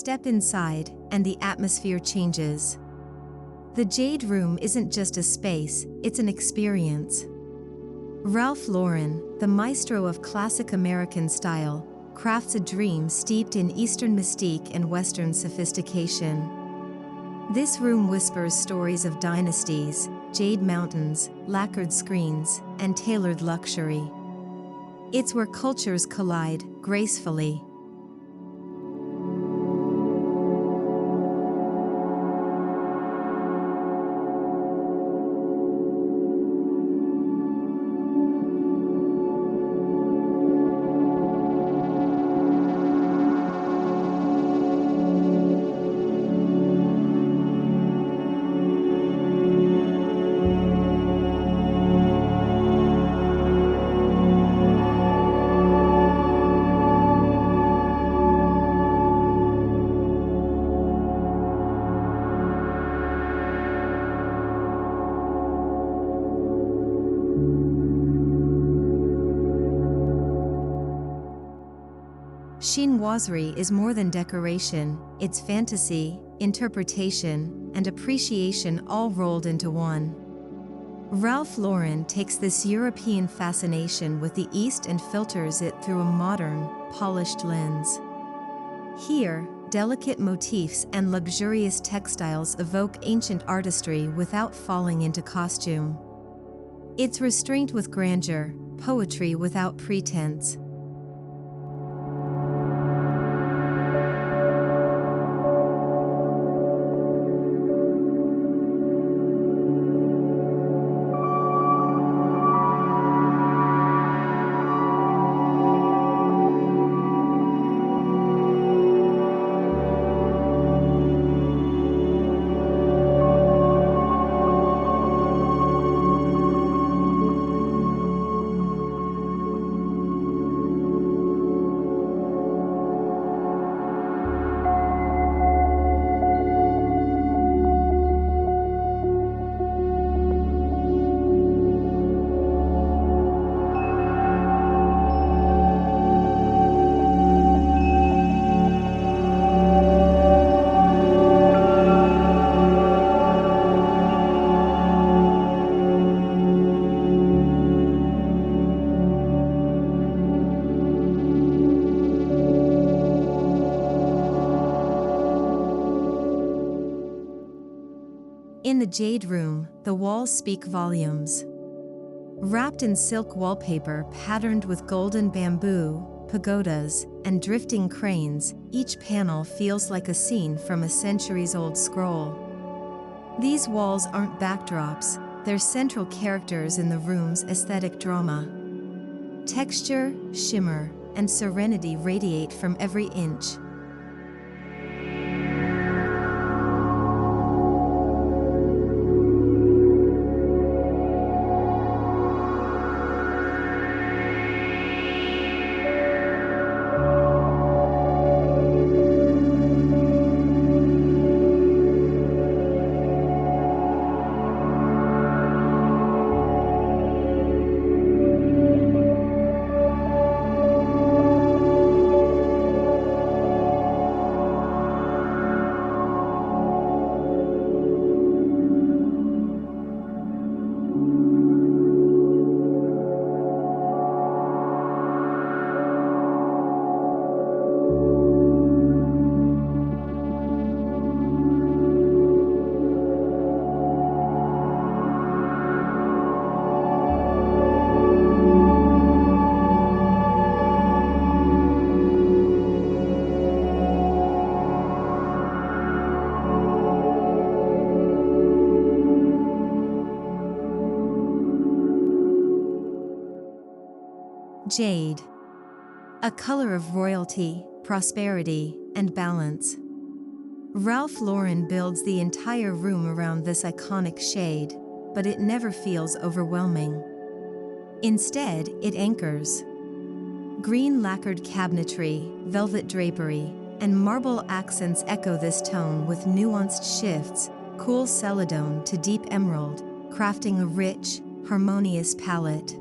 Step inside, and the atmosphere changes. The Jade Room isn't just a space, it's an experience. Ralph Lauren, the maestro of classic American style, crafts a dream steeped in Eastern mystique and Western sophistication. This room whispers stories of dynasties, jade mountains, lacquered screens, and tailored luxury. It's where cultures collide, gracefully. Chinoiserie is more than decoration, it's fantasy, interpretation, and appreciation all rolled into one. Ralph Lauren takes this European fascination with the East and filters it through a modern, polished lens. Here, delicate motifs and luxurious textiles evoke ancient artistry without falling into costume. It's restraint with grandeur, poetry without pretense. In the Jade Room, the walls speak volumes. Wrapped in silk wallpaper patterned with golden bamboo, pagodas, and drifting cranes, each panel feels like a scene from a centuries-old scroll. These walls aren't backdrops, they're central characters in the room's aesthetic drama. Texture, shimmer, and serenity radiate from every inch. Jade. A color of royalty, prosperity, and balance. Ralph Lauren builds the entire room around this iconic shade, but it never feels overwhelming. Instead, it anchors. Green lacquered cabinetry, velvet drapery, and marble accents echo this tone with nuanced shifts, cool celadon to deep emerald, crafting a rich, harmonious palette.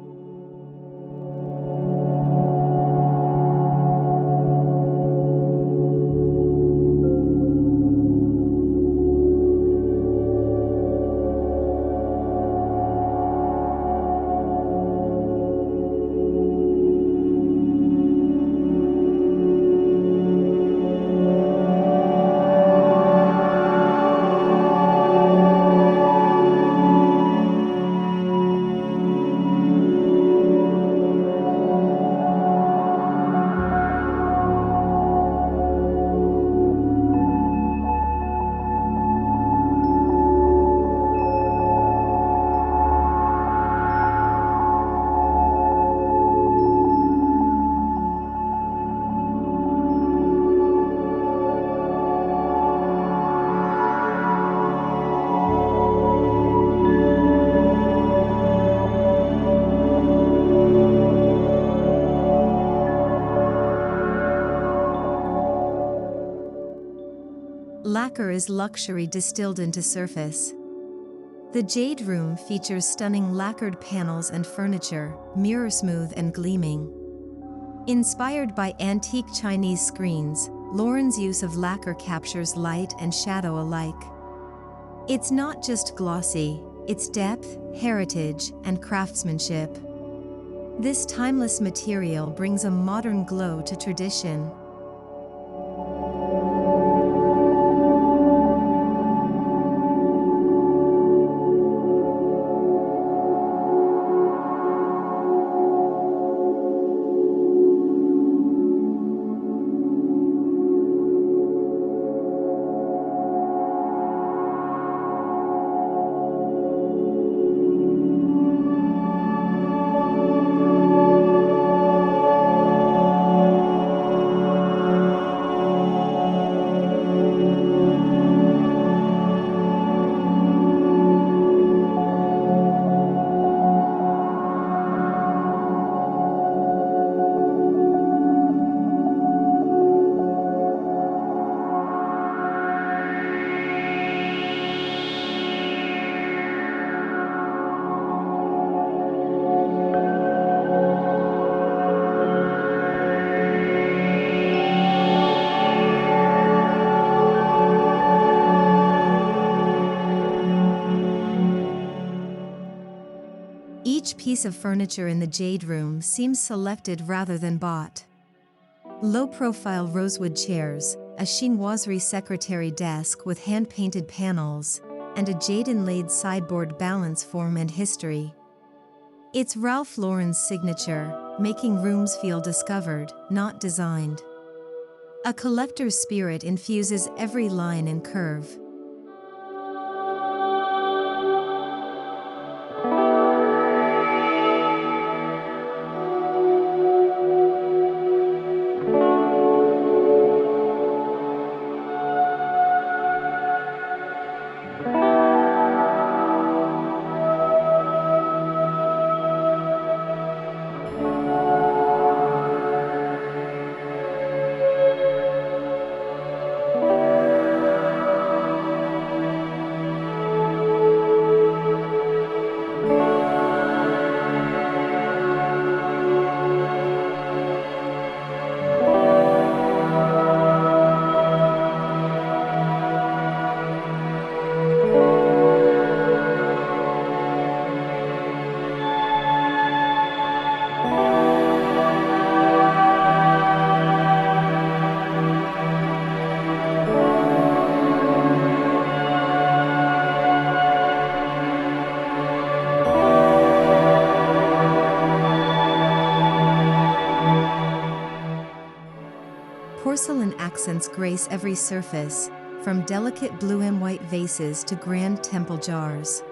Lacquer is luxury distilled into surface. The Jade Room features stunning lacquered panels and furniture, mirror smooth and gleaming. Inspired by antique Chinese screens, Lauren's use of lacquer captures light and shadow alike. It's not just glossy, it's depth, heritage, and craftsmanship. This timeless material brings a modern glow to tradition. Each piece of furniture in the Jade Room seems selected rather than bought. Low-profile rosewood chairs, a chinoiserie secretary desk with hand-painted panels, and a jade-inlaid sideboard balance form and history. It's Ralph Lauren's signature, making rooms feel discovered, not designed. A collector's spirit infuses every line and curve. Porcelain accents grace every surface, from delicate blue and white vases to grand temple jars.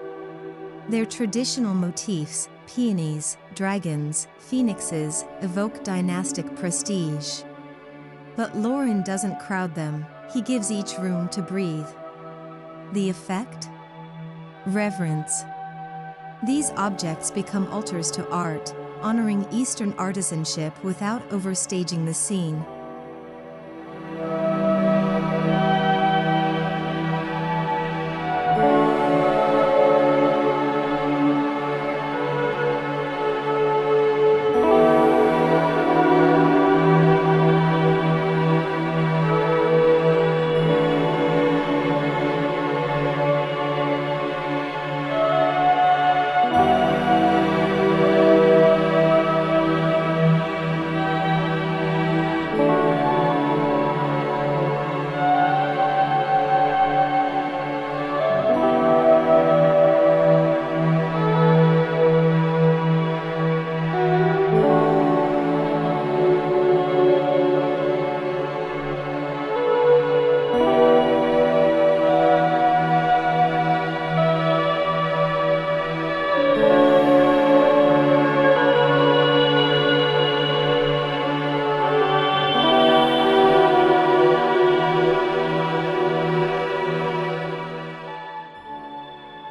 Their traditional motifs, peonies, dragons, phoenixes, evoke dynastic prestige. But Lauren doesn't crowd them, he gives each room to breathe. The effect? Reverence. These objects become altars to art, honoring Eastern artisanship without overstaging the scene.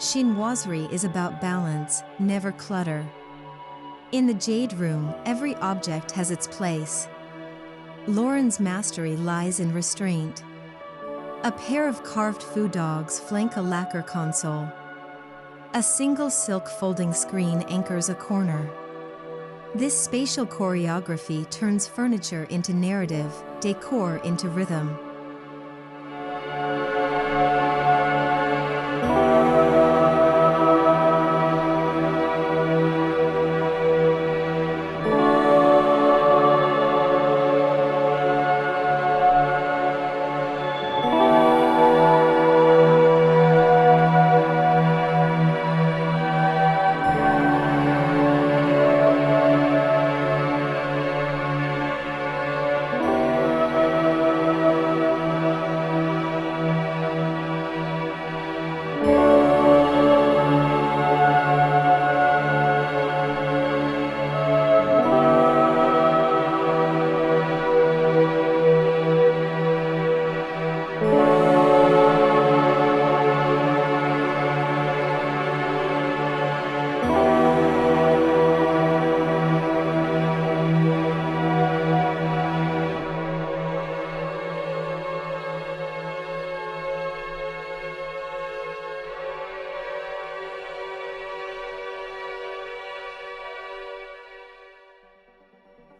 Chinoiserie is about balance, never clutter. In the Jade Room, every object has its place. Lauren's mastery lies in restraint. A pair of carved food dogs flank a lacquer console. A single silk folding screen anchors a corner. This spatial choreography turns furniture into narrative, decor into rhythm.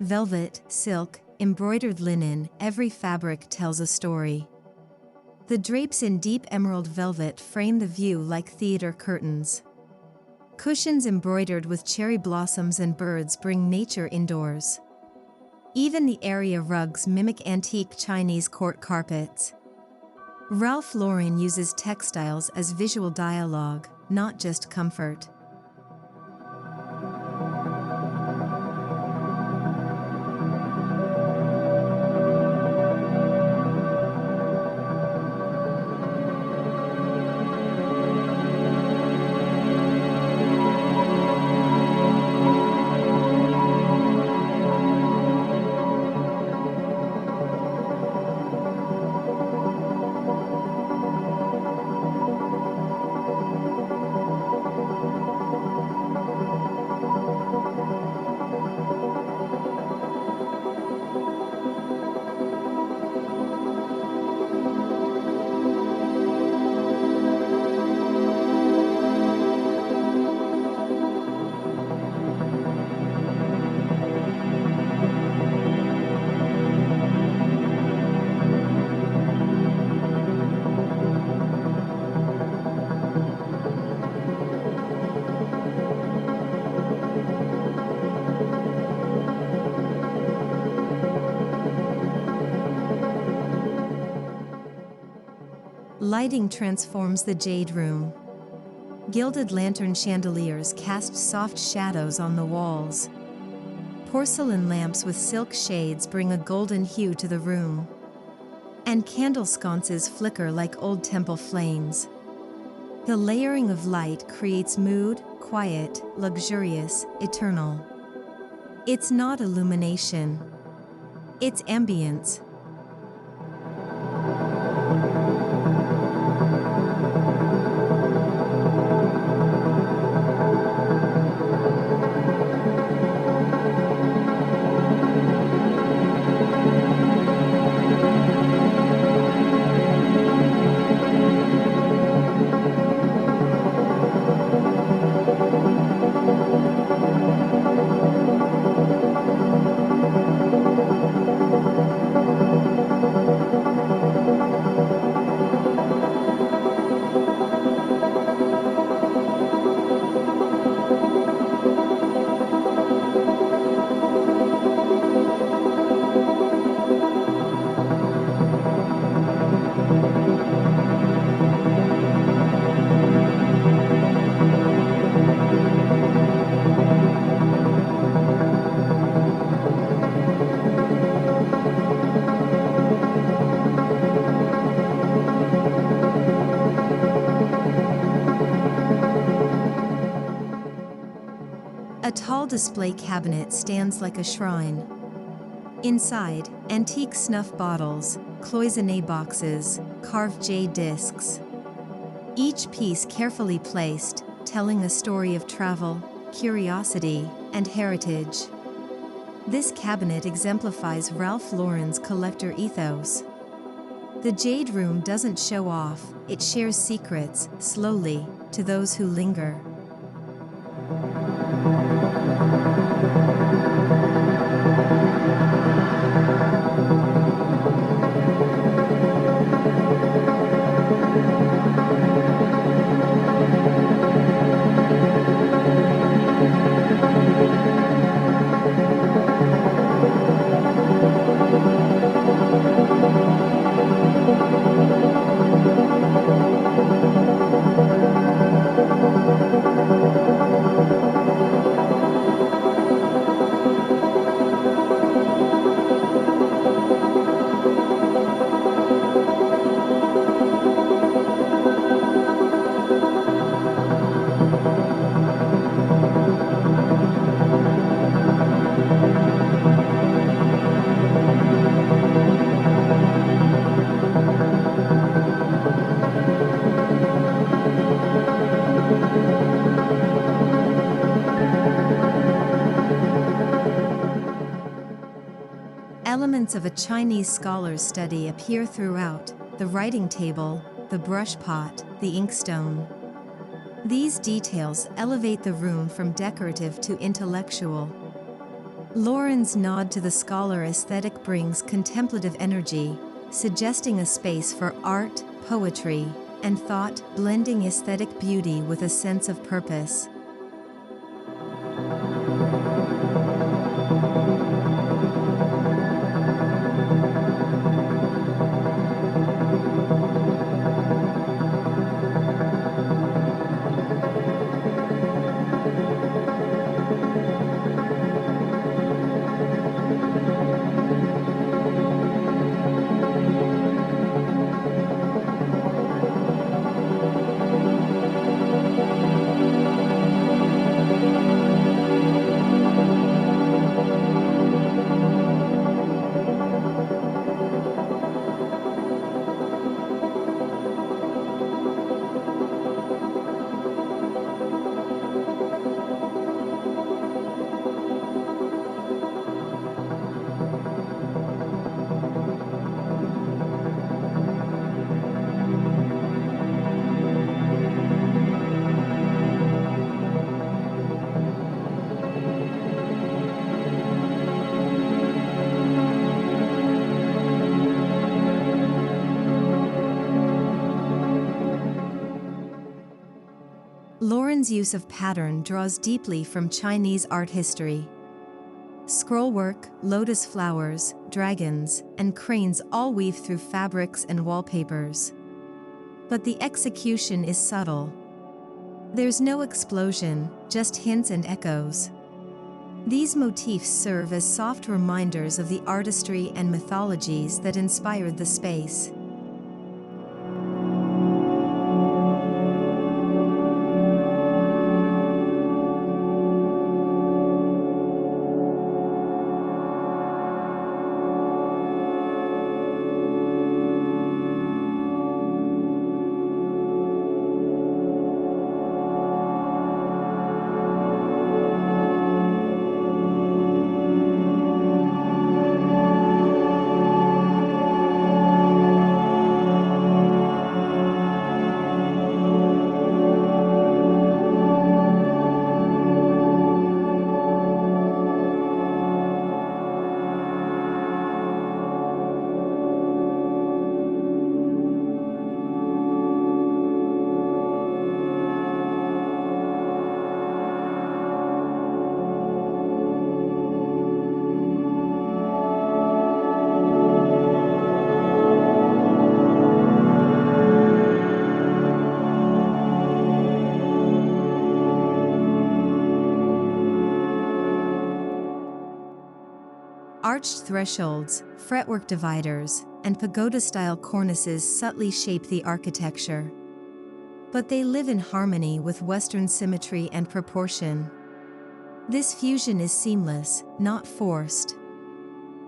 Velvet, silk, embroidered linen, every fabric tells a story. The drapes in deep emerald velvet frame the view like theater curtains. Cushions embroidered with cherry blossoms and birds bring nature indoors. Even the area rugs mimic antique Chinese court carpets. Ralph Lauren uses textiles as visual dialogue, not just comfort. Lighting transforms the Jade Room. Gilded lantern chandeliers cast soft shadows on the walls. Porcelain lamps with silk shades bring a golden hue to the room. And candle sconces flicker like old temple flames. The layering of light creates mood, quiet, luxurious, eternal. It's not illumination. It's ambience. A tall display cabinet stands like a shrine. Inside, antique snuff bottles, cloisonné boxes, carved jade discs. Each piece carefully placed, telling a story of travel, curiosity, and heritage. This cabinet exemplifies Ralph Lauren's collector ethos. The Jade Room doesn't show off, it shares secrets, slowly, to those who linger. Elements of a Chinese scholar's study appear throughout: the writing table, the brush pot, the inkstone. These details elevate the room from decorative to intellectual. Lauren's nod to the scholar aesthetic brings contemplative energy, suggesting a space for art, poetry, and thought, blending aesthetic beauty with a sense of purpose. Lauren's use of pattern draws deeply from Chinese art history. Scrollwork, lotus flowers, dragons, and cranes all weave through fabrics and wallpapers. But the execution is subtle. There's no explosion, just hints and echoes. These motifs serve as soft reminders of the artistry and mythologies that inspired the space. Arched thresholds, fretwork dividers, and pagoda-style cornices subtly shape the architecture. But they live in harmony with Western symmetry and proportion. This fusion is seamless, not forced.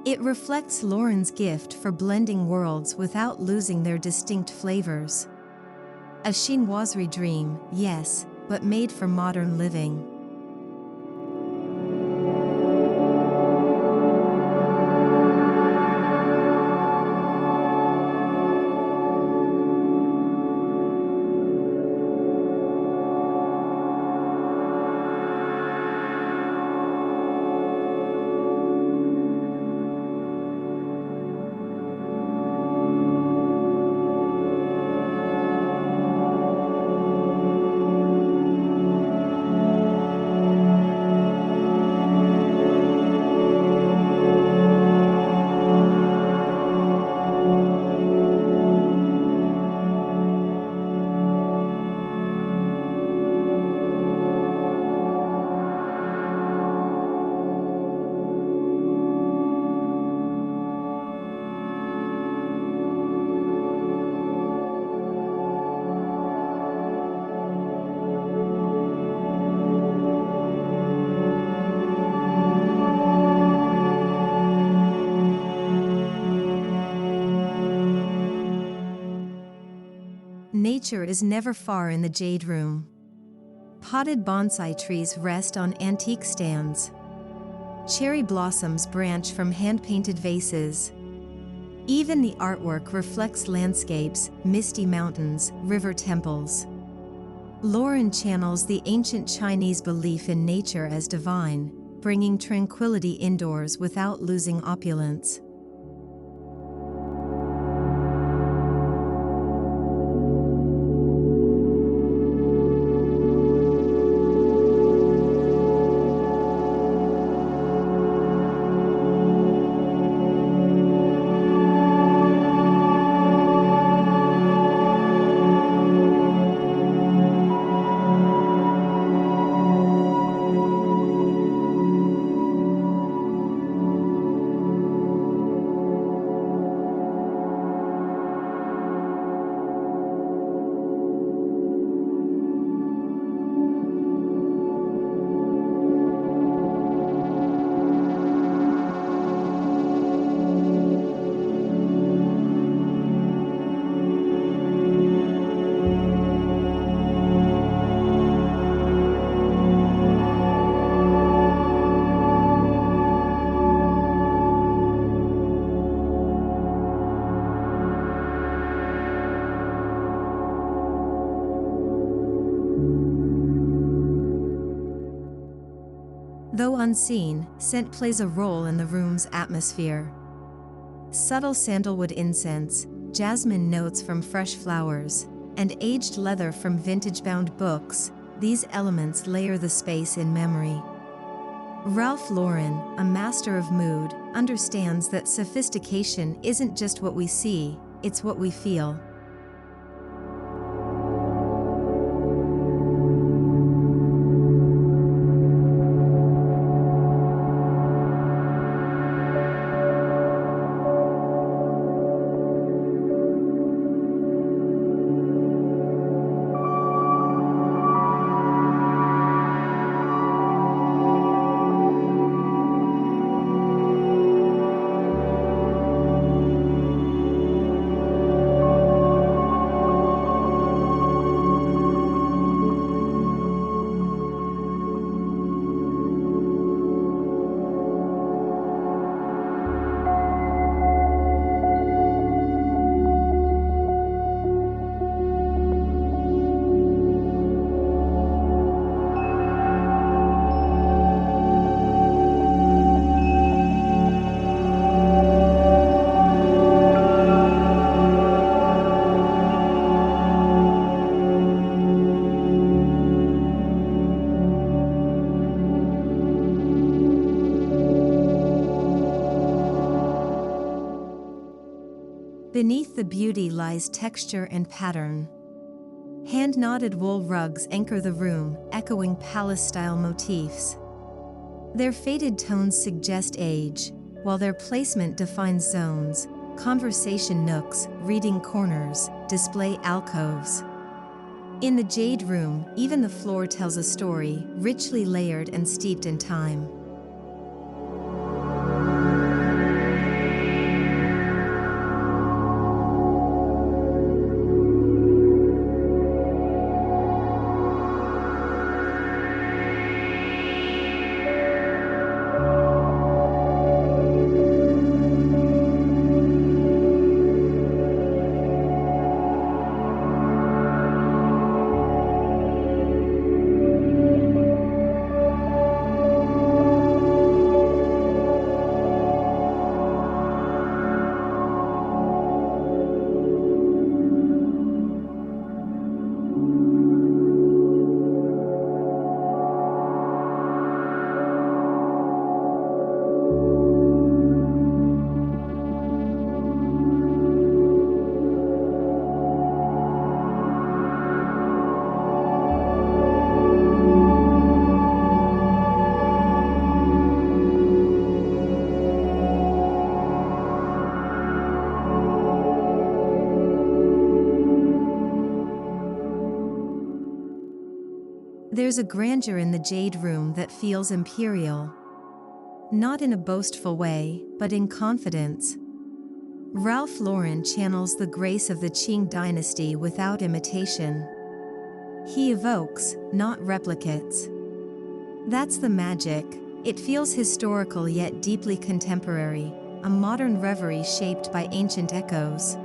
It reflects Lauren's gift for blending worlds without losing their distinct flavors. A chinoiserie dream, yes, but made for modern living. nature is never far in the Jade Room. Potted bonsai trees rest on antique stands. Cherry blossoms branch from hand-painted vases. Even the artwork reflects landscapes, misty mountains, river temples. Lauren channels the ancient Chinese belief in nature as divine, bringing tranquility indoors without losing opulence. Though unseen, scent plays a role in the room's atmosphere. Subtle sandalwood incense, jasmine notes from fresh flowers, and aged leather from vintage-bound books, these elements layer the space in memory. Ralph Lauren, a master of mood, understands that sophistication isn't just what we see, it's what we feel. Beneath the beauty lies texture and pattern. Hand-knotted wool rugs anchor the room, echoing palace-style motifs. Their faded tones suggest age, while their placement defines zones, conversation nooks, reading corners, display alcoves. In the Jade Room, even the floor tells a story, richly layered and steeped in time. There's a grandeur in the Jade Room that feels imperial. Not in a boastful way, but in confidence. Ralph Lauren channels the grace of the Qing dynasty without imitation. He evokes, not replicates. That's the magic. It feels historical yet deeply contemporary, a modern reverie shaped by ancient echoes.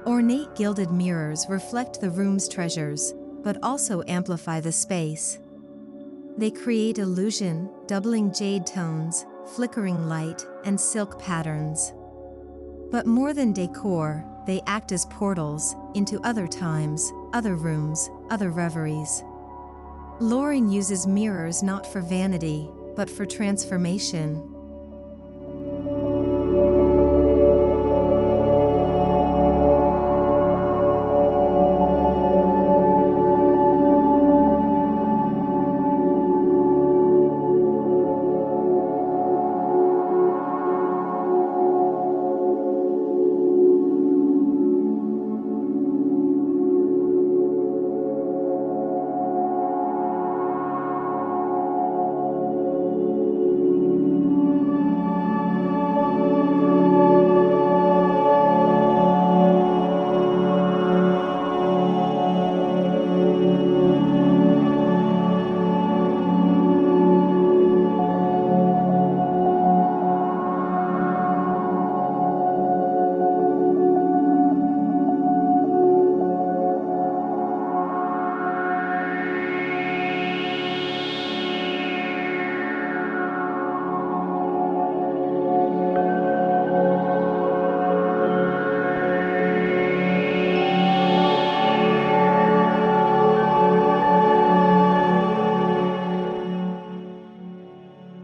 Ornate gilded mirrors reflect the room's treasures, but also amplify the space. They create illusion, doubling jade tones, flickering light, and silk patterns. But more than decor, they act as portals into other times, other rooms, other reveries. Lauren uses mirrors not for vanity, but for transformation.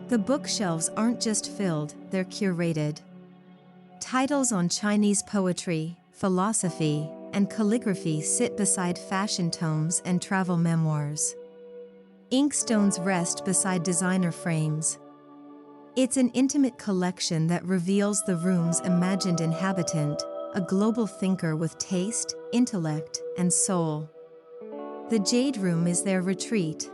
The bookshelves aren't just filled, they're curated. Titles on Chinese poetry, philosophy, and calligraphy sit beside fashion tomes and travel memoirs. Inkstones rest beside designer frames. It's an intimate collection that reveals the room's imagined inhabitant, a global thinker with taste, intellect, and soul. The Jade Room is their retreat.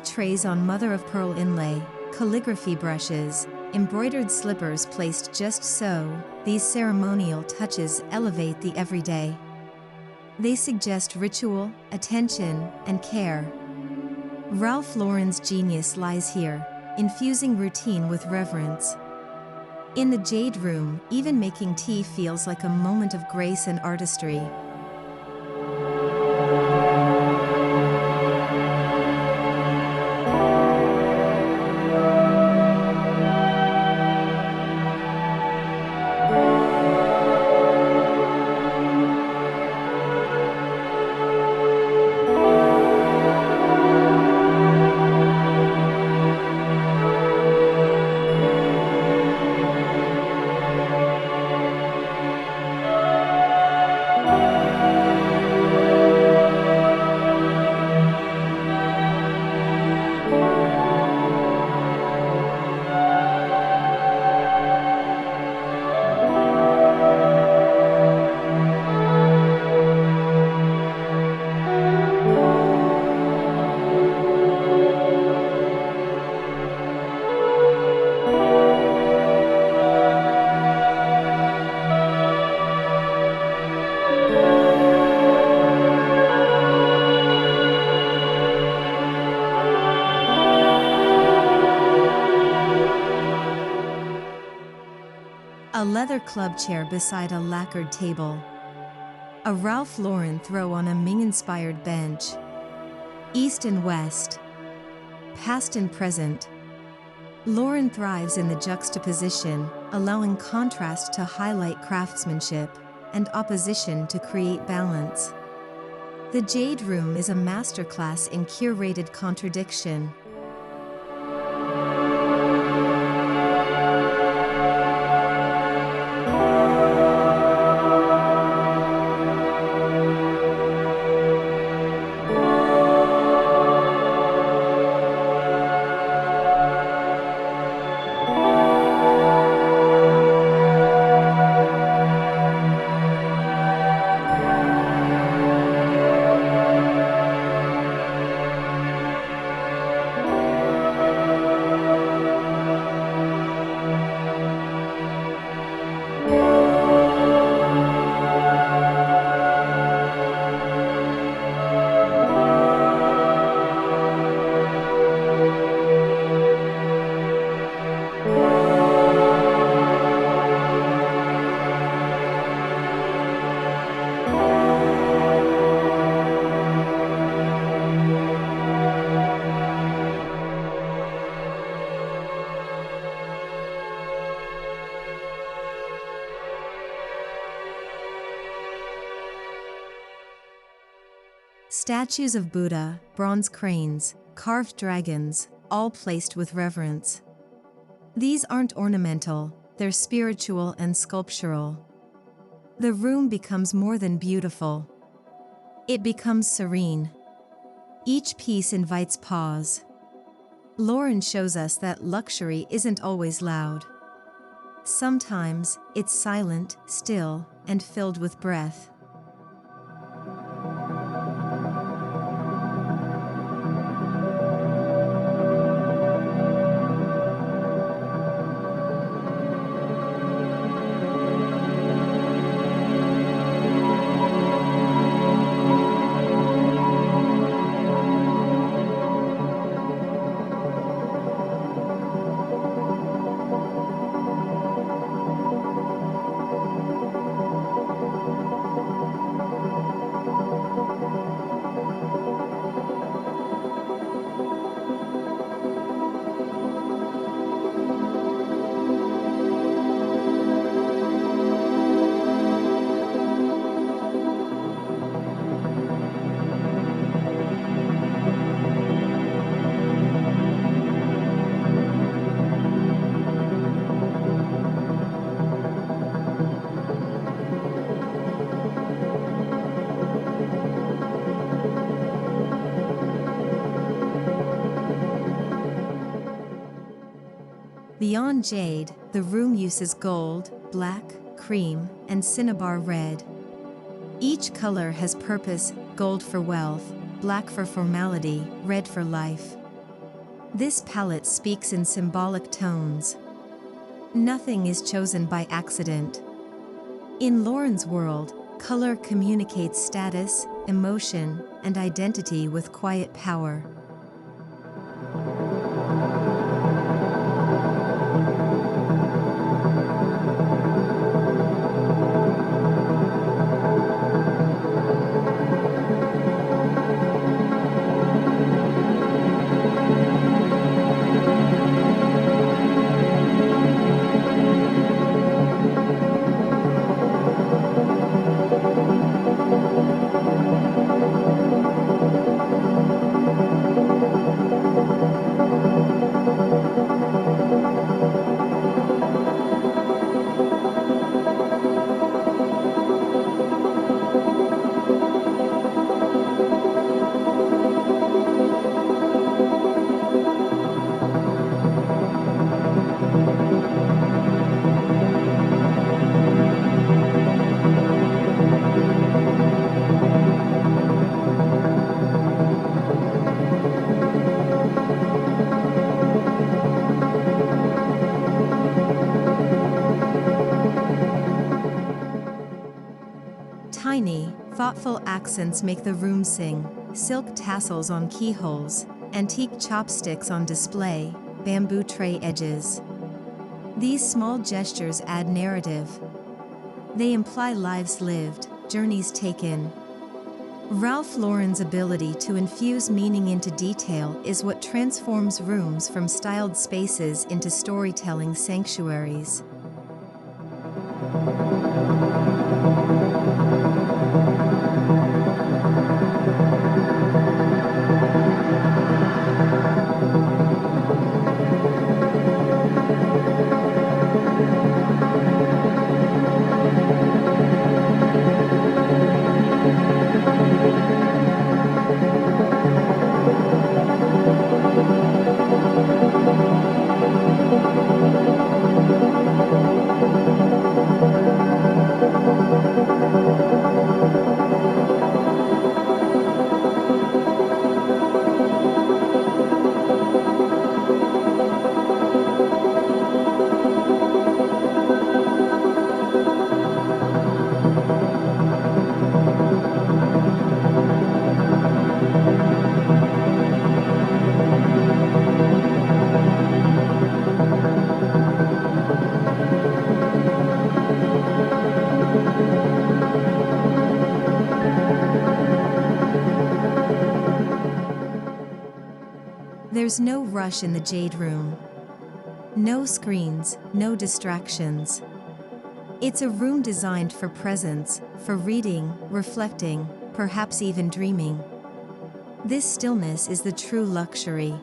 Trays on mother-of-pearl inlay, calligraphy brushes, embroidered slippers placed just so, these ceremonial touches elevate the everyday. They suggest ritual, attention, and care. Ralph Lauren's genius lies here, infusing routine with reverence. In the Jade Room, even making tea feels like a moment of grace and artistry. A leather club chair beside a lacquered table. A Ralph Lauren throw on a Ming-inspired bench. East and West. Past and present. Lauren thrives in the juxtaposition, allowing contrast to highlight craftsmanship, and opposition to create balance. The Jade Room is a masterclass in curated contradiction. Statues of Buddha, bronze cranes, carved dragons, all placed with reverence. These aren't ornamental, they're spiritual and sculptural. The room becomes more than beautiful. It becomes serene. Each piece invites pause. Lauren shows us that luxury isn't always loud. Sometimes, it's silent, still, and filled with breath. Beyond jade, the room uses gold, black, cream, and cinnabar red. Each color has purpose: gold for wealth, black for formality, red for life. This palette speaks in symbolic tones. Nothing is chosen by accident. In Lauren's world, color communicates status, emotion, and identity with quiet power. Thoughtful accents make the room sing, silk tassels on keyholes, antique chopsticks on display, bamboo tray edges. These small gestures add narrative. They imply lives lived, journeys taken. Ralph Lauren's ability to infuse meaning into detail is what transforms rooms from styled spaces into storytelling sanctuaries. There's no rush in the Jade Room. No screens, no distractions. It's a room designed for presence, for reading, reflecting, perhaps even dreaming. This stillness is the true luxury.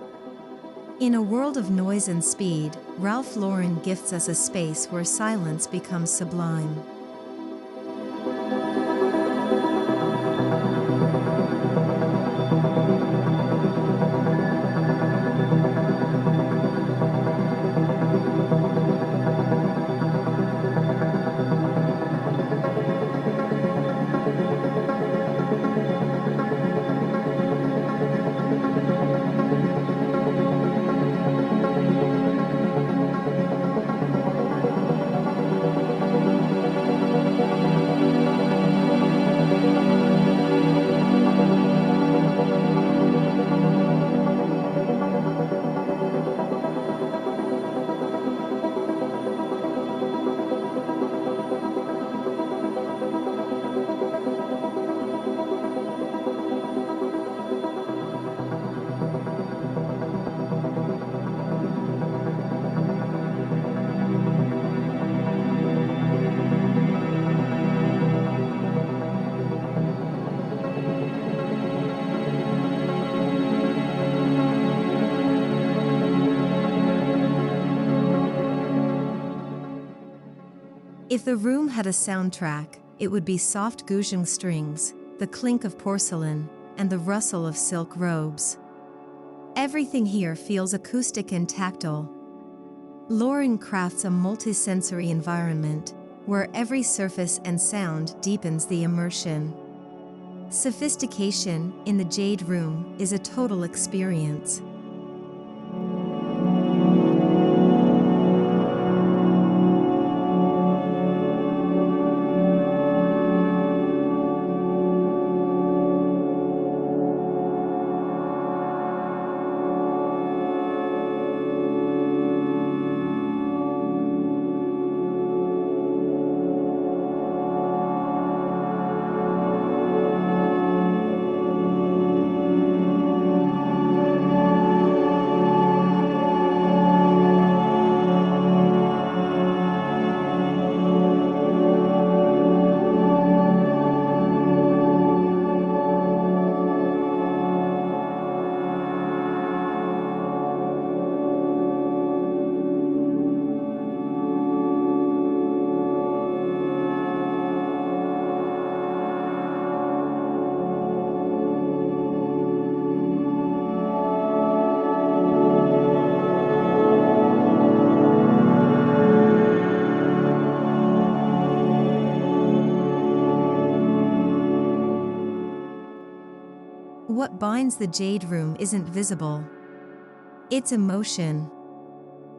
In a world of noise and speed, Ralph Lauren gifts us a space where silence becomes sublime. If the room had a soundtrack, it would be soft guzheng strings, the clink of porcelain, and the rustle of silk robes. Everything here feels acoustic and tactile. Lauren crafts a multisensory environment, where every surface and sound deepens the immersion. Sophistication, in the Jade Room, is a total experience. What binds the Jade Room isn't visible. It's emotion.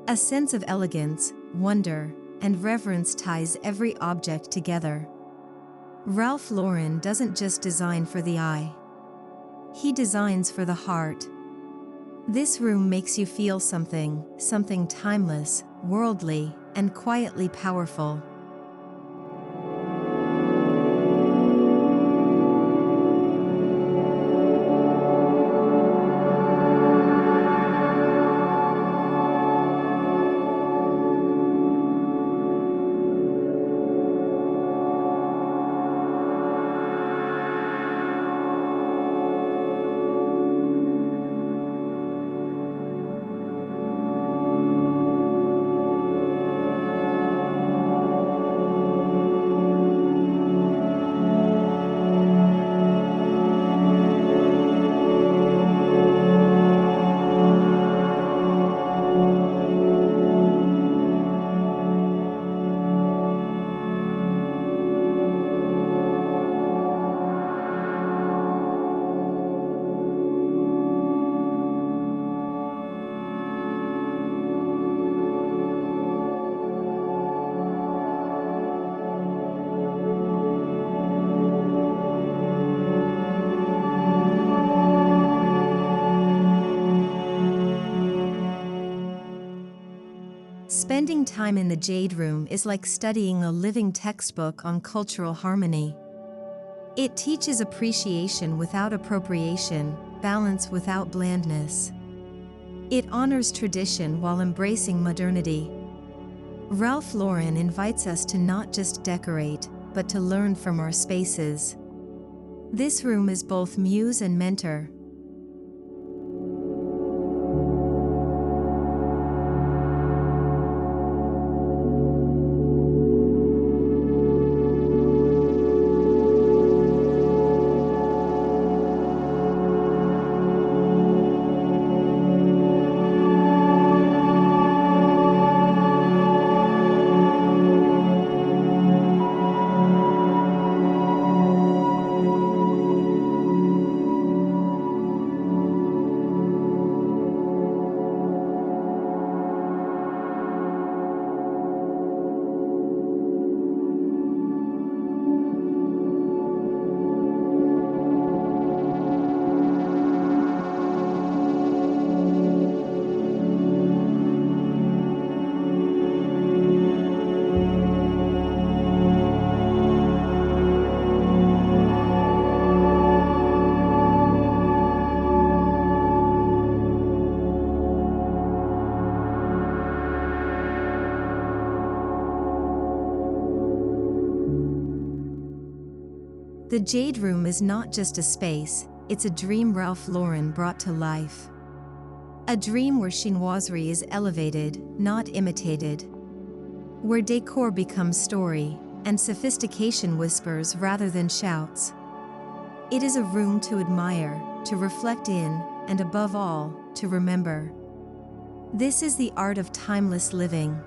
A sense of elegance, wonder, and reverence ties every object together. Ralph Lauren doesn't just design for the eye. He designs for the heart. This room makes you feel something timeless, worldly, and quietly powerful. Spending time in the Jade Room is like studying a living textbook on cultural harmony. It teaches appreciation without appropriation, balance without blandness. It honors tradition while embracing modernity. Ralph Lauren invites us to not just decorate, but to learn from our spaces. This room is both muse and mentor. The Jade Room is not just a space, it's a dream Ralph Lauren brought to life. A dream where chinoiserie is elevated, not imitated. Where decor becomes story, and sophistication whispers rather than shouts. It is a room to admire, to reflect in, and above all, to remember. This is the art of timeless living.